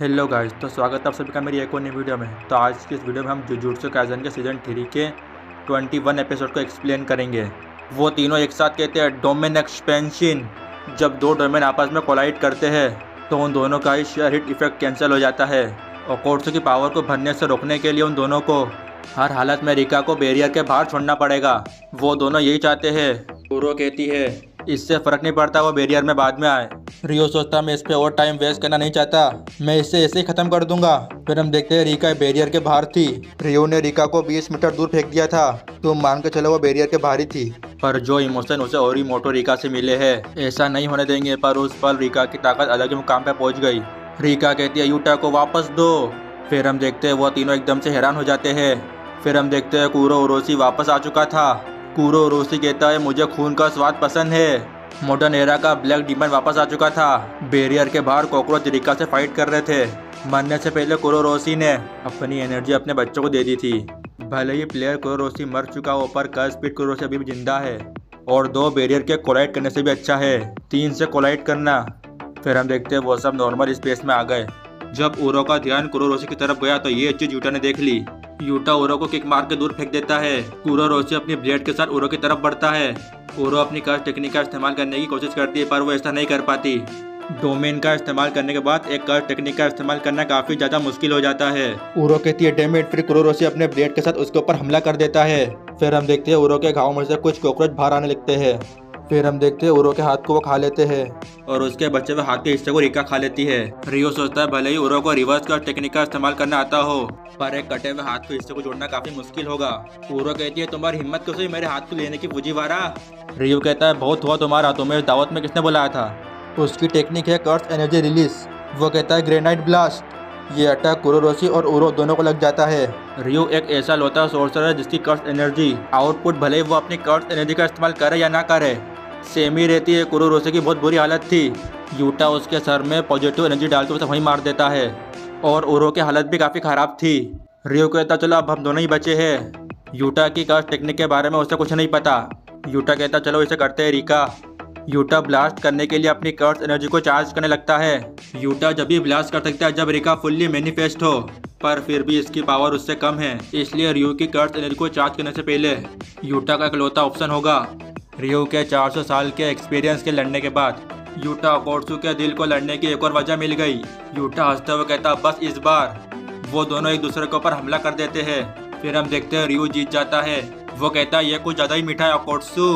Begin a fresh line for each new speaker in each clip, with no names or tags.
Hello guys, तो स्वागत है आप सभी का मेरी एक और नई वीडियो में। तो आज की इस वीडियो में हम जुजुत्सु काइसेन के सीज़न 3 के 21 एपिसोड को एक्सप्लेन करेंगे। वो तीनों एक साथ कहते हैं डोमेन एक्सपेंशन। जब दो डोमेन आपस में कोलाइड करते हैं तो उन दोनों का ही शेयर हिट इफेक्ट कैंसिल हो जाता है। ओकोत्सु की पावर को भरने से रोकने के लिए उन दोनों को हर हालत में रिका को बैरियर के बाहर छोड़ना पड़ेगा। वो दोनों यही चाहते हैं। उरो कहती है इससे फर्क नहीं पड़ता, वो बैरियर में बाद में आए। रियो सोचता मैं इस पे और टाइम वेस्ट करना नहीं चाहता, मैं इसे ऐसे ही खत्म कर दूंगा। फिर हम देखते हैं रिका बैरियर के बाहर थी। रियो ने रिका को 20 मीटर दूर फेंक दिया था, तो मान के चलो वो बैरियर के बाहर ही थी। पर जो इमोशन उसे ओरीमोटो रिका से मिले हैं ऐसा नहीं होने देंगे। पर उस पल रिका की ताकत अलग ही मुकाम पे पहुंच गई। रिका कहती है यूटा को वापस दो। फिर हम देखते हैं वो तीनों एकदम से हैरान हो जाते हैं। फिर हम देखते हैं कुरो उरोशी वापस आ चुका था। कुरो उरोशी कहता है मुझे खून का स्वाद पसंद है। मॉडर्न एरा का ब्लैक डीमन वापस आ चुका था। बैरियर के बाहर कॉकरोच रिका से फाइट कर रहे थे। मरने से पहले कुरो उरोशी ने अपनी एनर्जी अपने बच्चों को दे दी थी। भले ही प्लेयर कुरो उरोशी मर चुका हो, पर कर्व स्पीड कुरो उरोशी अभी भी जिंदा है और 2 बैरियर के कोलाइड करने से भी अच्छा है 3 से कोलाइड करना। फिर हम देखते हैं वो सब नॉर्मल स्पेस में आ गए। जब उरो का ध्यान कुरो उरोशी की तरफ गया तो ये चीज यूटा ने देख ली। यूटा उरो को किक मार के दूर फेंक देता है। कुरो उरोशी अपनी ब्लेड के साथ उरो की तरफ बढ़ता है। उरो अपनी कर्स टेक्निक का इस्तेमाल करने की कोशिश करती है, पर वो ऐसा नहीं कर पाती। डोमेन का इस्तेमाल करने के बाद एक कर्स टेक्निक का इस्तेमाल करना काफी ज्यादा मुश्किल हो जाता है। उरो कहती है डैमेज। फिर कुरो उरोशी अपने ब्लेड के साथ उसके ऊपर हमला कर देता है। फिर हम देखते हैं उरो के घाव में से कुछ कॉकरोच बाहर आने लगते हैं। फिर हम देखते हैं उरो के हाथ को वो खा लेते हैं और उसके बचे हुए हाथ के हिस्से को रिका खा लेती है। रियो सोचता है भले ही उरो को रिवर्स कर्स टेक्निक का इस्तेमाल करना आता हो, पर एक कटे हुए हाथ के हिस्से को जोड़ना काफी मुश्किल होगा। उरो कहती है तुम्हारी हिम्मत कैसे मेरे हाथ को लेने की फुजीवारा। रियो कहता है बहुत हुआ तुम्हारा, तुम्हें दावत में किसने बुलाया था। उसकी टेक्निक है कर्स एनर्जी रिलीज। वो कहता है ग्रेनाइट ब्लास्ट। ये अटैक कुरो उरोशी और उरो दोनों को लग जाता है। रियो एक ऐसा लौता सोर्सर है जिसकी कर्स एनर्जी आउटपुट भले ही वो अपनी कर्स एनर्जी का इस्तेमाल करे या ना करे सेम ही रहती है। कुरो उरोशी की बहुत बुरी हालत थी। यूटा उसके सर में पॉजिटिव एनर्जी डाल के उसे वहीं मार देता है और उरो की हालत भी काफ़ी ख़राब थी। रियो कहता चलो अब हम दोनों ही बचे हैं। यूटा की कर्स टेक्निक के बारे में उसे कुछ नहीं पता। यूटा कहता चलो इसे करते हैं रिका। यूटा ब्लास्ट करने के लिए अपनी कर्स एनर्जी को चार्ज करने लगता है। यूटा जब भी ब्लास्ट कर सकता है जब रिका फुल्ली मैनिफेस्ट हो, पर फिर भी इसकी पावर उससे कम है। इसलिए रियो की कर्स एनर्जी को चार्ज करने से पहले यूटा का इकलौता ऑप्शन होगा। रियो के 400 साल के एक्सपीरियंस के लड़ने के बाद यूटा ओकोत्सु के दिल को लड़ने की एक और वजह मिल गई। यूटा हंसते हुए कहता बस इस बार। वो दोनों एक दूसरे के ऊपर हमला कर देते हैं। फिर हम देखते हैं रियो जीत जाता है। वो कहता है ये कुछ ज़्यादा ही मीठा है ओकोत्सु।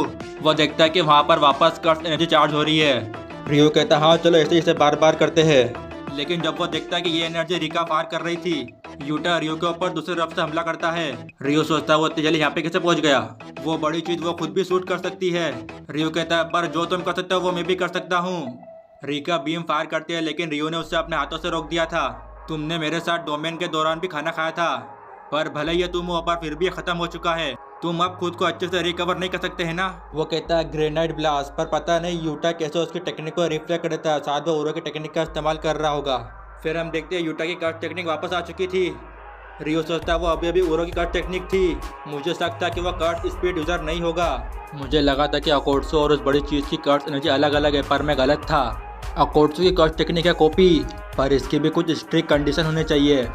वो देखता है कि वहाँ पर वापस कर्स एनर्जी चार्ज हो रही है। रियो कहता है हाँ चलो ऐसे इसे बार बार करते हैं। लेकिन जब वो देखता है कि ये एनर्जी रिका फायर कर रही थी, यूटा रियो के ऊपर दूसरी तरफ से हमला करता है। रियो सोचता है वो इतनी जल्दी यहाँ पे कैसे पहुँच गया। वो बड़ी चीज वो खुद भी शूट कर सकती है। रियो कहता है पर जो तुम कर सकते हो वो मैं भी कर सकता हूँ। रिका बीम फायर करती है लेकिन रियो ने उससे अपने हाथों से रोक दिया था। तुमने मेरे साथ डोमेन के दौरान भी खाना खाया था, पर भले ये तुम हो पर फिर भी खत्म हो चुका है। तुम अब खुद को अच्छे से रिकवर नहीं कर सकते है ना। वो कहता है ग्रेनाइट ब्लास्ट। पर पता नहीं यूटा कैसे उसकी टेक्निक को रिफ्लेक्ट कर देता है। शायद वो उरो की टेक्निक का इस्तेमाल कर रहा होगा। फिर हम देखते हैं यूटा की कर्स टेक्निक वापस आ चुकी थी। रियो सोचता है वो अभी उरो की कर्स टेक्निक थी। मुझे शक था कि वह कर्स स्पीड यूजर नहीं होगा। मुझे लगा था कि ओकोत्सु और उस बड़ी चीज़ की कर्स एनर्जी अलग अलग है, पर मैं गलत था। ओकोत्सु की कर्स टेक्निक है कॉपी, पर इसकी भी कुछ स्ट्रिक्ट कंडीशन होने चाहिए।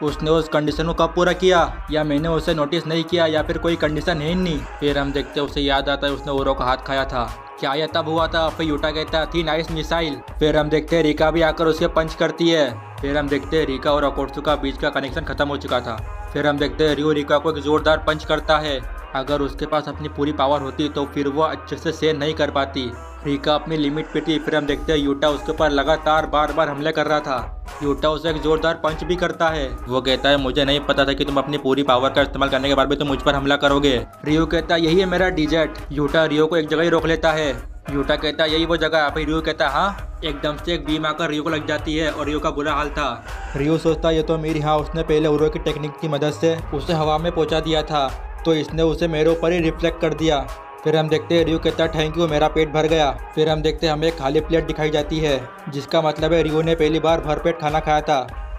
उसने उस कंडीशन को कब पूरा किया, या मैंने उसे नोटिस नहीं किया, या फिर कोई कंडीशन है ही नहीं। फिर हम देखते हैं उसे याद आता है उसने उरो का हाथ खाया था। क्या यह तब हुआ था। फिर यूटा कहता थी नाइस मिसाइल। फिर हम देखते हैं रिका भी आकर उसे पंच करती है। फिर हम देखते हैं रिका और ओकोत्सु का बीच का कनेक्शन खत्म हो चुका था। फिर हम देखते हैं रियो रिका को एक जोरदार पंच करता है। अगर उसके पास अपनी पूरी पावर होती तो फिर वो अच्छे से सहन नहीं कर पाती। रिका अपनी लिमिट पे थी। फिर हम देखते हैं यूटा उसके ऊपर लगातार बार बार हमले कर रहा था। यूटा उसे एक जोरदार पंच भी करता है। वो कहता है मुझे नहीं पता था कि तुम अपनी पूरी पावर का इस्तेमाल करने के बाद भी तुम मुझ पर हमला करोगे। रियो कहता है यही है मेरा डिजेट। यूटा रियो को एक जगह ही रोक लेता है। यूटा कहता है यही वो जगह है। फिर रियो कहता है हाँ। एकदम से एक बीम आकर रियो को लग जाती है और रियो का बुरा हाल था। रियो सोचता है ये तो मेरी हाँ उसने पहले उरो की टेक्निक की मदद से उसे हवा में पहुंचा दिया था, तो इसने उसे मेरे ऊपर ही रिफ्लेक्ट कर दिया। फिर हम देखते हैं रियो कहता है थैंक यू मेरा पेट भर गया। फिर हम देखते हैं हमें एक खाली प्लेट दिखाई जाती है, जिसका मतलब है रियो ने पहली बार भरपेट खाना खाया था।